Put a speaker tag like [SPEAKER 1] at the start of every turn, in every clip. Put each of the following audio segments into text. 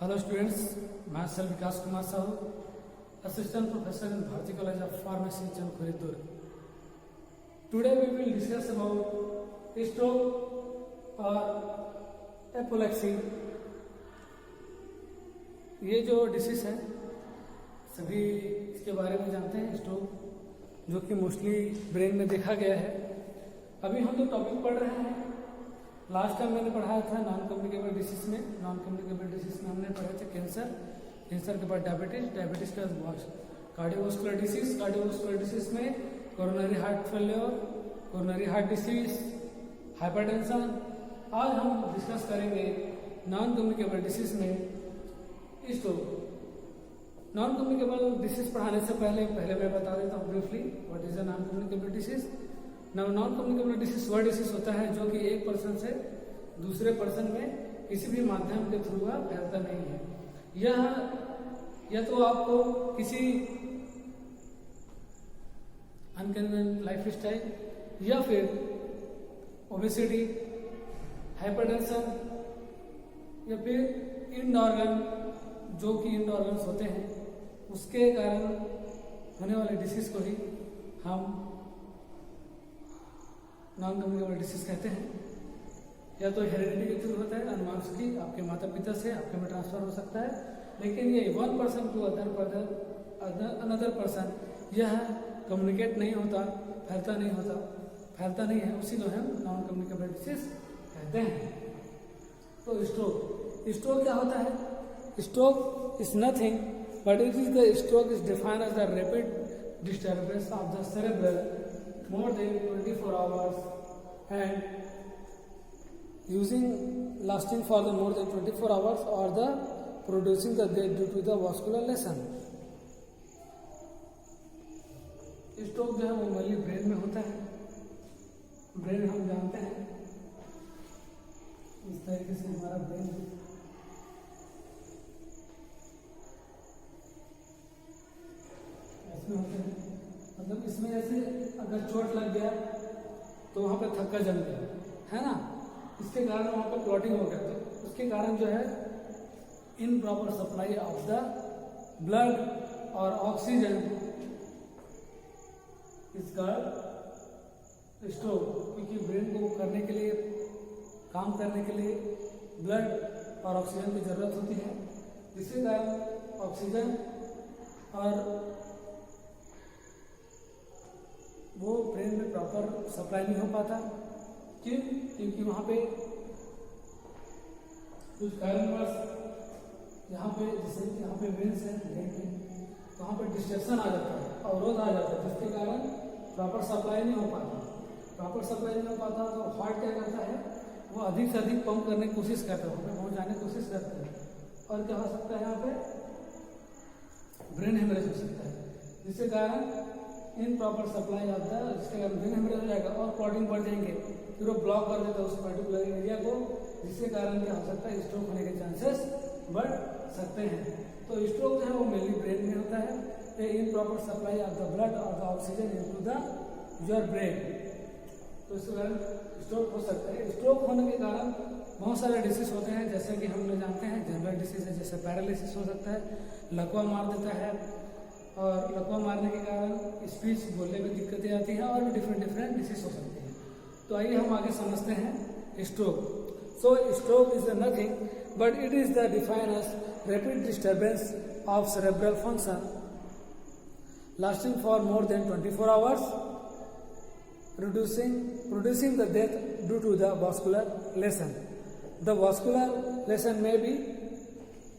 [SPEAKER 1] Hello students, myself Vikas Kumar Sahu, Assistant Professor in Bharati College of Pharmacy, Chamkhuridurg. Today we will discuss about stroke or epilepsy. ये जो disease है सभी इसके बारे में जानते हैं, स्ट्रोक जो कि मोस्टली ब्रेन में देखा गया है। अभी हम जो टॉपिक पढ़ रहे हैं, लास्ट टाइम मैंने पढ़ाया था नॉन कम्युनिकेबल डिसीज में। नॉन कम्युनिकेबल डिसीज में हमने पढ़े थे कैंसर, कैंसर के बाद डायबिटीज, डायबिटीज के बाद कार्डियोवास्कुलर डिसीज, कार्डियोवास्कुलर डिसीज में coronary heart failure, coronary heart disease, hypertension. आज हम डिस्कस करेंगे नॉन कम्युनिकेबल डिसीज में स्ट्रोक। नॉन कम्युनिकेबल डिसीज पढ़ाने से पहले मैं बता देता हूँ briefly what is a non communicable disease. Non communicable disease वह डिसीज होता है जो कि एक पर्सन से दूसरे पर्सन में किसी भी माध्यम के थ्रू फैलता नहीं है। यह या तो आपको किसी अनकन्वेंशनल लाइफ स्टाइल या फिर ओबेसिटी, हाइपरटेंशन या फिर इंड ऑर्गन, जो कि इंड ऑर्गन्स होते हैं, उसके कारण होने वाले डिसीज को ही हम नॉन कम्युनिकेबल डिसीज कहते हैं। या तो हेरिडिटी के थ्रू होता है, अनुवांशिकी, आपके माता पिता से आपके में ट्रांसफर हो सकता है, लेकिन ये one person to another person यह कम्युनिकेट नहीं होता, फैलता नहीं है, उसी को हम नॉन कम्युनिकेबल डिसीज कहते हैं। तो स्ट्रोक क्या होता है? Stroke is nothing but it is the stroke is defined as the rapid disturbance of the cerebral more than 24 hours and lasting for the more than 24 hours or the producing the death due to the vascular lesion. Stroke जो है वो mainly brain में होता है। Brain हम जानते हैं इस तरीके से हमारा ब्रेन इसमें होता है, मतलब इसमें जैसे अगर चोट लग गया तो वहाँ पे थक्का जम गया है ना, इसके कारण वहाँ पे क्लॉटिंग हो गया, तो उसके कारण जो है improper supply of the blood और ऑक्सीजन इसका स्ट्रोक। क्योंकि ब्रेन को करने के लिए, काम करने के लिए ब्लड और ऑक्सीजन की जरूरत होती है, जिसके कारण ऑक्सीजन और वो ब्रेन में प्रॉपर सप्लाई नहीं हो पाता। क्यों? क्योंकि वहाँ पे कुछ कारणवश यहाँ पे, जैसे यहाँ पे वेन्स है ब्रेन में, तो वहाँ पे डिस्ट्रक्शन आ जाता है, अवरोध आ जाता है, जिसके कारण प्रॉपर सप्लाई नहीं हो पाता। तो हार्ट क्या करता है, वो अधिक से अधिक पंप करने की कोशिश करता है, वहाँ पे पहुँच जाने की कोशिश करता है, और क्या हो सकता है यहाँ पे ब्रेन हेमरेज हो सकता है, जिसके कारण इन प्रॉपर सप्लाई ऑफ द, जिसके कारण ब्रेन हेमरेज हो जाएगा और क्लॉटिंग बढ़ जाएंगे, फिर वो ब्लॉक कर देता है उस पर्टिकुलर एरिया को, जिसके कारण क्या हो सकता है, स्ट्रोक होने के चांसेस बढ़ सकते हैं। तो स्ट्रोक जो है वो मेनली ब्रेन में होता है, in proper supply of the blood और the oxygen into the your brain, तो इसके कारण स्ट्रोक हो सकता है। स्ट्रोक होने के कारण बहुत सारे डिसीज होते हैं, जैसे कि हम लोग जानते हैं जनरल डिसीज है, जैसे पैरालिसिस हो सकता है, लकवा मार देता है, और लकवा मारने के कारण स्पीच बोलने में दिक्कतें आती हैं, और भी डिफरेंट डिसीज हो सकती हैं। तो आइए हम आगे समझते हैं stroke. So stroke is nothing but it is the defined as rapid disturbance of cerebral function lasting for more than 24 hours producing the death due to the vascular lesion. The vascular lesion may be,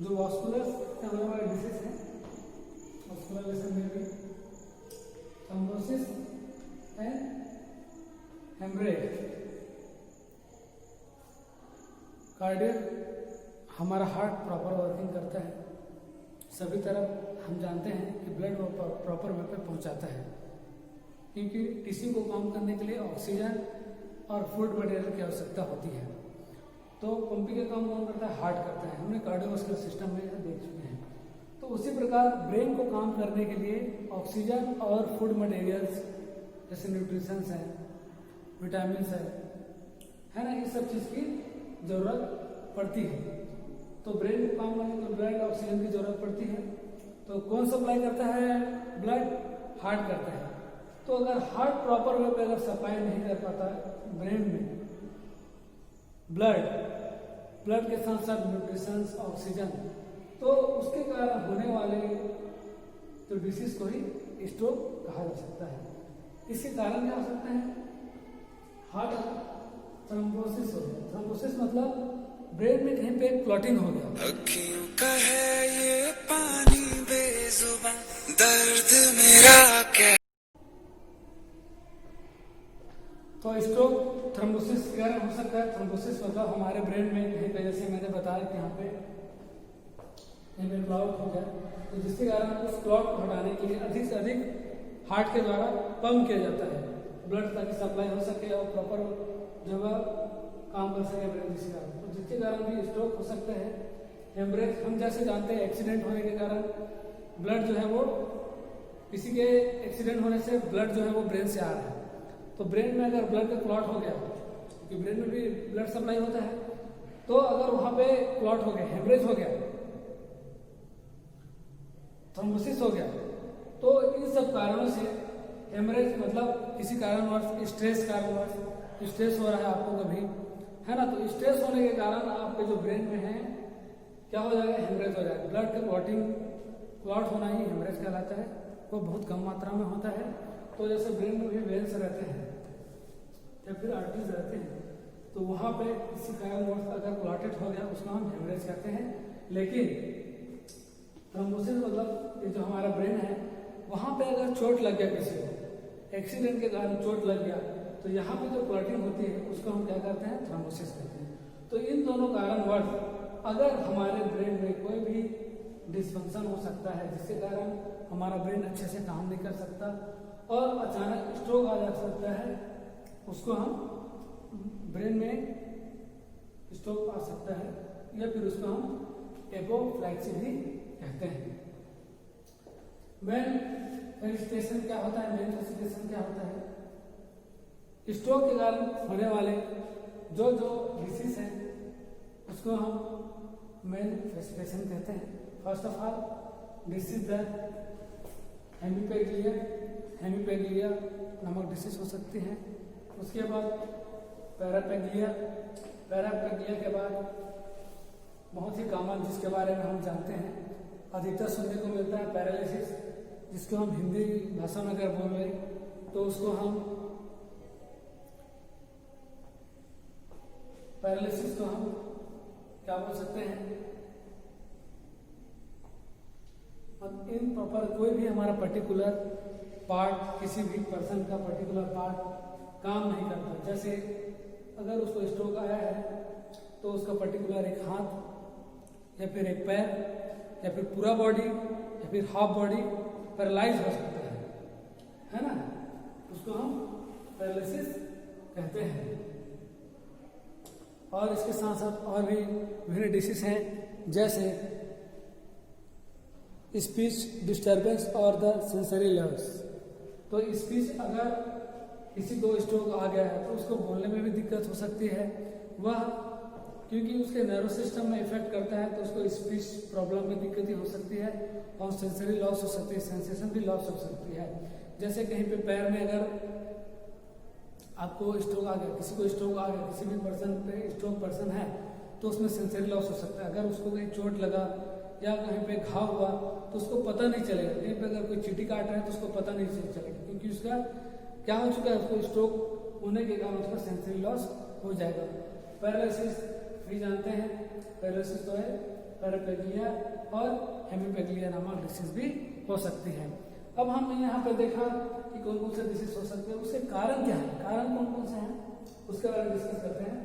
[SPEAKER 1] जो vascular से होने वाले disease है, vascular lesion may be thrombosis and hemorrhage. Cardiac, हमारा heart proper working करता है, सभी तरफ हम जानते हैं कि ब्लड प्रॉपर वे पे पहुंचाता है, क्योंकि टिश्यू को काम करने के लिए ऑक्सीजन और फूड मटेरियल की आवश्यकता होती है। तो पंपिंग का काम कौन करता है? हार्ट करता है, हमने कार्डियोवास्कुलर सिस्टम में देख चुके हैं। तो उसी प्रकार ब्रेन को काम करने के लिए ऑक्सीजन और फूड मटेरियल्स जैसे न्यूट्रिशंस है, विटामिन है ना, इस सब चीज़ की जरूरत पड़ती है। तो ब्रेन को काम करने के ब्लड ऑक्सीजन की जरूरत पड़ती है। तो कौन सप्लाई करता है ब्लड? हार्ट करता है। तो अगर हार्ट प्रॉपर वे पे अगर सप्लाई नहीं कर पाता ब्रेन में ब्लड के साथ साथ न्यूट्रिशन ऑक्सीजन, तो उसके कारण होने वाले तो डिसीज को ही स्ट्रोक कहा जा सकता है। इसके कारण क्या हो सकते हैं? हार्ट थ्रोम्बोसिस हो गया। थ्रोम्बोसिस मतलब ब्रेन में कहीं पे क्लॉटिंग हो गया।
[SPEAKER 2] अखियों का है ये पानी बेजुबान, दर्द मेरा क्या।
[SPEAKER 1] तो स्ट्रोक थ्रोम्बोसिस के कारण हो सकता है। थ्रोम्बोसिस मतलब हमारे ब्रेन में कहीं पे, जैसे मैंने बताया कि यहाँ पे क्लॉट हो गया, तो जिसके कारण उस क्लॉट को हटाने के लिए अधिक से अधिक हार्ट के द्वारा पंप किया जाता है ब्लड, ताकि सप्लाई हो सके और प्रॉपर जगह काम कर सके ब्रेन। जिसके कारण तो जिसके कारण भी स्ट्रोक हो सकते हैं। हेमरेज हम जैसे जानते हैं एक्सीडेंट होने के कारण ब्लड जो है वो, किसी के एक्सीडेंट होने से ब्लड जो है वो ब्रेन से आ रहा है, तो ब्रेन में अगर ब्लड का क्लॉट हो गया, क्योंकि ब्रेन में भी ब्लड सप्लाई होता है, तो अगर वहां पे क्लॉट हो गया, हेमरेज हो गया, थ्रोम्बोसिस हो गया, तो इन सब कारणों से हेमरेज मतलब किसी कारणवश स्ट्रेस हो रहा है आपको कभी, है ना, तो स्ट्रेस होने के कारण आपके जो ब्रेन में है क्या हो जाएगा? हेमरेज हो जाएगा। ब्लड का क्लॉट होना ही हेमरेज कहलाता है। वो बहुत कम मात्रा में होता है। तो जैसे ब्रेन में भी वेन्स रहते हैं या फिर आर्टरीज रहते हैं, तो वहां पे किसी कारणवश अगर क्लॉटेड हो गया उसको हम हेमरेज कहते हैं। लेकिन थ्रोम्बोसिस मतलब ये जो हमारा ब्रेन है, वहां पे अगर चोट लग गया, किसी को एक्सीडेंट के कारण चोट लग गया, तो यहाँ पे जो क्लॉटिंग होती है उसको हम क्या करते हैं? थ्रोम्बोसिस कहते हैं। तो इन दोनों कारणवश अगर हमारे ब्रेन में कोई भी डिसफंक्शन हो सकता है, जिसके कारण हमारा ब्रेन अच्छे से काम नहीं कर सकता और अचानक स्ट्रोक आ जा सकता है, उसको हम ब्रेन में स्ट्रोक आ सकता है, या फिर उसको हम एपोप्लेक्सी भी कहते हैं। मेन फेसिटेशन क्या होता है? मेन फेसिटेशन क्या होता है? स्ट्रोक के कारण होने वाले जो डिसीज है उसको हम मेन फेसिटेशन कहते हैं। First of all this is the hemiplegia नामक डिसीज हो सकती है। उसके बाद पैरापेग्लिया के बाद बहुत ही कॉमन जिसके बारे में हम जानते हैं, अधिकतर सुनने को मिलता है पैरालिसिस, जिसको हम हिंदी भाषा में अगर बोल रहे तो उसको हम पैरालिसिस को हम क्या बोल सकते हैं? इन प्रॉपर कोई भी हमारा पर्टिकुलर पार्ट, किसी भी पर्सन का पर्टिकुलर पार्ट काम नहीं करता। जैसे अगर उसको स्ट्रोक आया है तो उसका पर्टिकुलर एक हाथ या फिर एक पैर या फिर पूरा बॉडी या फिर हाफ बॉडी पैरालाइज हो सकता है ना, उसको हम पैरालिसिस कहते हैं। और इसके साथ साथ और भी विभिन्न डिसीज हैं, जैसे स्पीच डिस्टर्बेंस और द सेंसरी लॉस। तो स्पीच अगर किसी को स्ट्रोक आ गया है तो उसको बोलने में भी दिक्कत हो सकती है, वह क्योंकि उसके नर्व सिस्टम में इफेक्ट करता है, तो उसको स्पीच प्रॉब्लम में दिक्कत हो सकती है और सेंसरी लॉस हो सकती है, सेंसेशन भी लॉस हो सकती है। जैसे कहीं पे पैर में अगर आपको स्ट्रोक आ गया, किसी को स्ट्रोक आ गया, किसी भी पर्सन पे स्ट्रोक पर्सन है, तो उसमें सेंसरी लॉस हो सकता है। अगर उसको कहीं चोट लगा या कहीं पे घाव हुआ तो उसको पता नहीं चलेगा। कहीं पे अगर कोई चींटी काट रहा है तो उसको पता नहीं चलेगा, क्योंकि उसका क्या हो चुका है, उसको स्ट्रोक होने के कारण उसका सेंसरी लॉस हो जाएगा। पैरालिसिस भी जानते हैं, पैरालिसिस तो है पैरापेग्लिया और हेमीपेग्लिया नामक डिसीज भी हो सकती है। अब हमने यहाँ पे देखा कि कौन कौन से डिसीज हो सकते हैं, उसके कारण क्या है, कारण कौन कौन से हैं उसके बारे में डिस्कस करते हैं।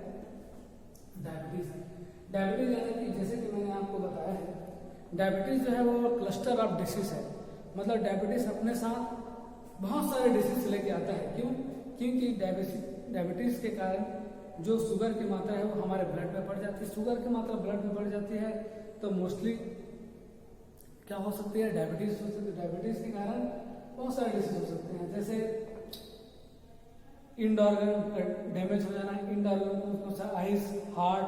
[SPEAKER 1] डायबिटीज यानी कि जैसे कि मैंने आपको बताया है, डायबिटीज जो है वो क्लस्टर ऑफ डिसीज है। मतलब डायबिटीज अपने साथ बहुत सारे डिसीज लेके आता है। क्यों? क्योंकि डायबिटीज के कारण जो शुगर की मात्रा है वो हमारे ब्लड में बढ़ जाती है। शुगर की मात्रा ब्लड में बढ़ जाती है तो मोस्टली क्या हो सकती है? डायबिटीज हो सकती है। डायबिटीज के कारण बहुत सारे डिसीज हो सकते हैं, जैसे इंड ऑर्गन डैमेज हो जाना, इंड ऑर्गन को आइस, हार्ट,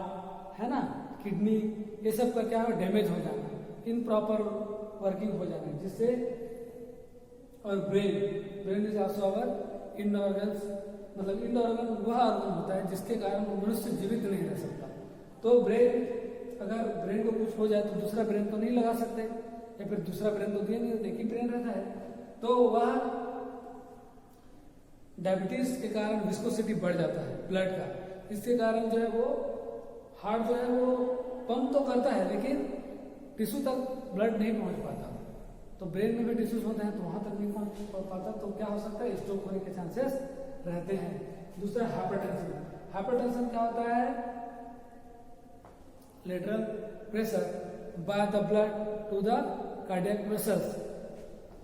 [SPEAKER 1] है ना, किडनी, ये सब का क्या है डैमेज हो जाना, इनप्रॉपर वर्किंग हो जाना, जिससे और brain is also our in organs, मतलब इन ऑर्गन वह ऑर्गन होता है जिसके कारण मनुष्य जीवित नहीं रह सकता। तो ब्रेन, अगर ब्रेन को कुछ हो जाए तो दूसरा ब्रेन तो नहीं लगा सकते, या फिर दूसरा ब्रेन तो दिया नहीं, एक ही ब्रेन रहता है। तो वह डायबिटीज के कारण विस्कोसिटी बढ़ जाता है ब्लड का, इसके कारण जो है वो हार्ट जो है वो पंप तो करता है लेकिन टिश्यू तक ब्लड नहीं पहुंच पाता। तो ब्रेन में भी टिश्यूज होते हैं तो वहां तक नहीं पहुंच पाता, तो क्या हो सकता है स्ट्रोक होने के चांसेस रहते हैं। दूसरा हाइपरटेंशन। हाइपरटेंशन क्या होता है? Lateral pressure by the blood to the cardiac vessels,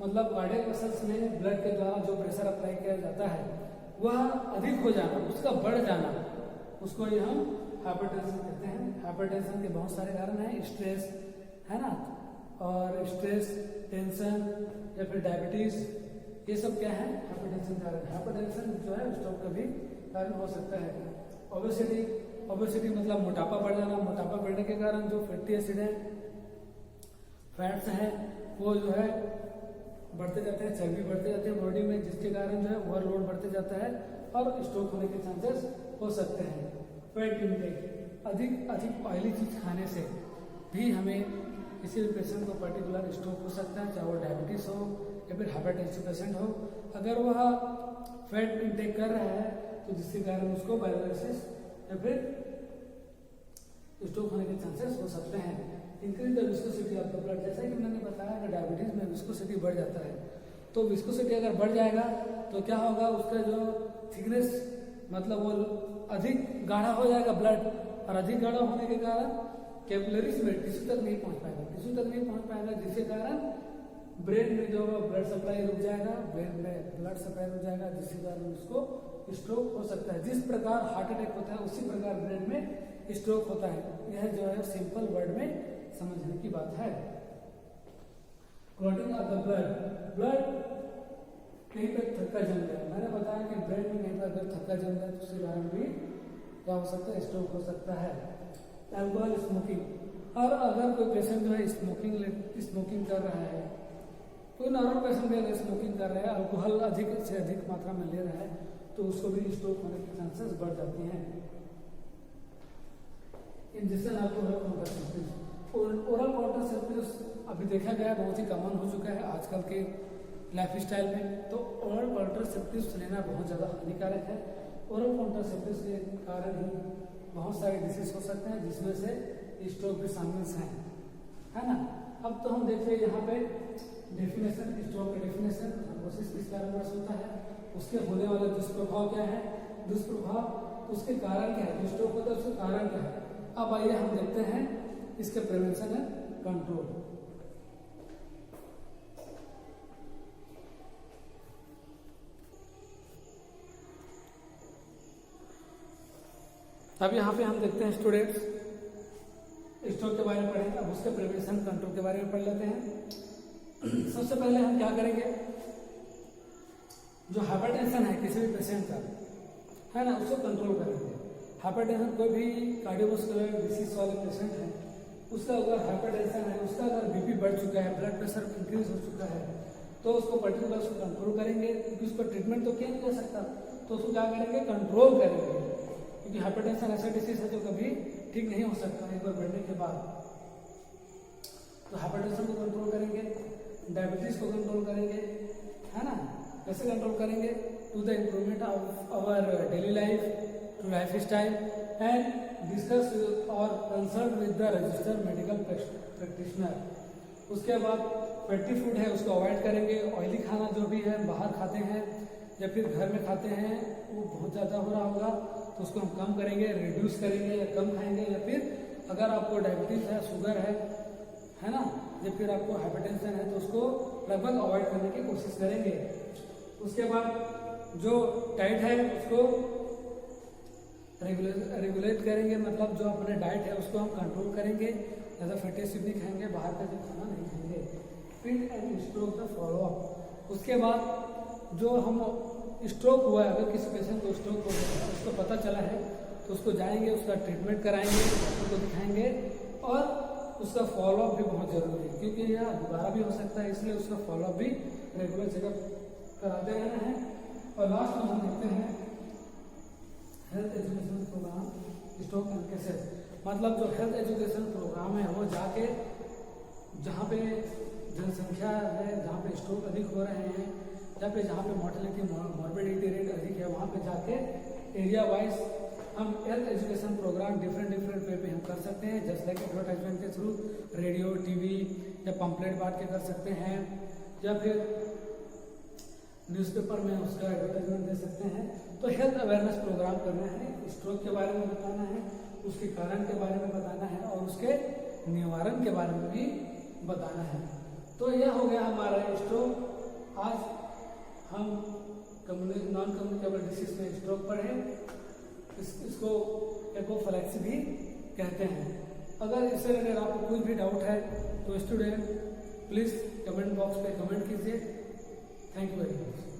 [SPEAKER 1] मतलब कार्डियक वेसल्स में ब्लड के द्वारा जो प्रेशर अप्लाई किया जाता है वह अधिक हो जाना, उसका बढ़ जाना, उसको ही हम हाइपरटेंशन कहते हैं। हाइपरटेंशन के बहुत सारे कारण हैं, स्ट्रेस है ना, और स्ट्रेस, टेंशन या फिर डायबिटीज, ये सब क्या है हाइपरटेंशन का कारण। हाइपरटेंशन जो है स्ट्रोक का भी कारण हो सकता है। ओबेसिटी, ओबेसिटी मतलब मोटापा बढ़ जाना, मोटापा बढ़ने के कारण जो फैटी एसिड है, फैट्स हैं, वो जो है बढ़ते जाते हैं, चर्बी बढ़ते जाते हैं बॉडी में, जिसके कारण जो है ओवरलोड बढ़ते जाता है और स्ट्रोक होने के चांसेस हो सकते हैं। फैट इंटेक, अधिक ऑयली चीज खाने से भी हमें किसी भी पेशेंट को पर्टिकुलर स्ट्रोक हो सकता है, चाहे वो डायबिटीज हो या फिर हाइपरटेंसिव पेशेंट हो। अगर वह फैट इंटेक कर रहा है तो जिसके कारण उसको पैरालिसिस या फिर स्ट्रोक होने के चांसेस हो सकते हैं। Increase the viscosity of the blood, जैसा कि मैंने बताया कि डायबिटीज में विस्कोसिटी बढ़ जाता है, तो विस्कोसिटी अगर बढ़ जाएगा तो क्या होगा, उसका जो थिकनेस मतलब वो अधिक गाढ़ा हो जाएगा ब्लड, और अधिक गाढ़ा होने के कारण कैपिलरीज में टिश्यू तक नहीं पहुंच पाएगा, टिश्यू तक नहीं पहुंच पाएगा, जिसके कारण ब्रेन में जो ब्लड सप्लाई रुक जाएगा, ब्रेन में ब्लड सप्लाई रुक जाएगा, जिसके कारण उसको स्ट्रोक हो सकता है। जिस प्रकार हार्ट अटैक होता है उसी प्रकार ब्रेन में स्ट्रोक होता है। यह जो है सिंपल वर्ड में समझने की बात है। Clotting of the blood, blood कहीं पर थक्का जम गया, मैंने बताया कि ब्रेन में कहीं पर अगर थक्का जम गया तो उसके कारण भी क्या हो सकता है, स्ट्रोक हो सकता है। अल्कोहल, स्मोकिंग, और अगर कोई पेशेंट जो है स्मोकिंग कर रहा है, कोई नॉर्मल पेशेंट भी अगर स्मोकिंग कर रहा है, अल्कोहल अधिक से अधिक मात्रा में ले रहा है, तो उसको भी स्ट्रोक होने के चांसेस बढ़ जाते हैं। Injection alcohol contraceptive, oral contraceptive अभी देखा गया बहुत ही कॉमन हो चुका है आजकल के लाइफ स्टाइल में। तो ओरल कॉन्ट्रासेप्टिव लेना बहुत ज़्यादा हानिकारक है। ओरल कॉन्ट्रासेप्टिव के कारण ही बहुत सारे डिसीज हो सकते हैं, जिसमें से स्ट्रोक भी शामिल हैं, है ना। अब तो हम देखते हैं यहाँ पे डेफिनेशन, स्ट्रोक का डेफिनेशन, थ्रोम्बोसिस किस कारणवश होता है, उसके होने वाला दुष्प्रभाव क्या है, दुष्प्रभाव उसके कारण क्या है, स्ट्रोक होता है उसके कारण क्या है। अब आइए हम देखते हैं इसके प्रिवेंशन एंड कंट्रोल। अब यहाँ पे हम देखते हैं स्टूडेंट्स स्ट्रोक के बारे में पढ़ेंगे, अब उसके प्रिवेंशन कंट्रोल के बारे में पढ़ लेते हैं। सबसे पहले हम क्या करेंगे, जो हाइपरटेंशन है किसी भी पेशेंट का, है ना, उसको कंट्रोल करेंगे। हाइपरटेंशन कोई भी कार्डियोवास्कुलर डिसीज वाले पेशेंट है, उसका अगर हाइपरटेंशन है, उसका अगर बीपी बढ़ चुका है, ब्लड प्रेशर इंक्रीज हो चुका है, तो उसको पर्टिकुलर उसको कंट्रोल करेंगे, क्योंकि उसको ट्रीटमेंट तो किया नहीं जा सकता, तो उसको क्या करेंगे, कंट्रोल करेंगे। क्योंकि हाइपरटेंशन ऐसा डिसीज है जो कभी ठीक नहीं हो सकता एक बार बढ़ने के बाद। तो हाइपरटेंशन को कंट्रोल करेंगे, डायबिटीज को कंट्रोल करेंगे, है ना। कैसे कंट्रोल करेंगे, to the improvement of our daily life, to lifestyle and discuss और consult with the registered medical practitioner. उसके बाद फैटी फूड है उसको अवॉइड करेंगे, ऑयली खाना जो भी है बाहर खाते हैं या फिर घर में खाते हैं वो बहुत ज़्यादा हो रहा होगा तो उसको हम कम करेंगे, रिड्यूस करेंगे या कम खाएंगे। या फिर अगर आपको डायबिटीज है, शुगर है ना, या फिर आपको हाइपरटेंशन है तो उसको लगभग अवॉइड करने की कोशिश करेंगे। उसके बाद जो डाइट है उसको रेगुलेट करेंगे, मतलब जो अपने डाइट है उसको हम कंट्रोल करेंगे, ज़्यादा फैटी एसिड नहीं खाएंगे, बाहर का जो खाना नहीं खाएंगे। फिर एंड स्ट्रोक द फॉलोअप, उसके बाद जो हम स्ट्रोक हुआ है, अगर किसी पेशेंट को स्ट्रोक हो गया उसको पता चला है उसको जाएंगे, उसका ट्रीटमेंट कराएंगे, डॉक्टर को दिखाएंगे और उसका फॉलोअप भी बहुत जरूरी है, क्योंकि यह दोबारा भी हो सकता है, इसलिए उसका फॉलोअप भी रेगुलर चेकअप कराते रहना है। और लास्ट में हम देखते हैं health education program stroke and cases, मतलब जो हेल्थ एजुकेशन प्रोग्राम है वो जाके जहाँ पे जनसंख्या है, जहाँ पे स्ट्रोक अधिक हो रहे हैं या फिर जहाँ पे मोर्टेलिटी मॉर्बिडिटी रेट अधिक है, वहाँ पे जाके एरिया वाइज हम health education program different way पे हम कर सकते हैं, जैसे लाइक एडवर्टाइजमेंट के थ्रू, रेडियो, टीवी या पंपलेट बांट के कर सकते हैं, या फिर न्यूज़पेपर में उसका एडवर्टाइजमेंट दे सकते हैं। तो हेल्थ अवेयरनेस प्रोग्राम करना है, स्ट्रोक के बारे में बताना है, उसके कारण के बारे में बताना है और उसके निवारण के बारे में भी बताना है। तो यह हो गया हमारा स्ट्रोक। आज हम नॉन कम्युनिकेबल डिसीज में स्ट्रोक पढ़े, इसको एपोफिलैक्सी भी कहते हैं। अगर इससे रिलेटेड आपको कोई भी डाउट है तो स्टूडेंट प्लीज़ कमेंट बॉक्स पे कमेंट कीजिए। Thank you very much.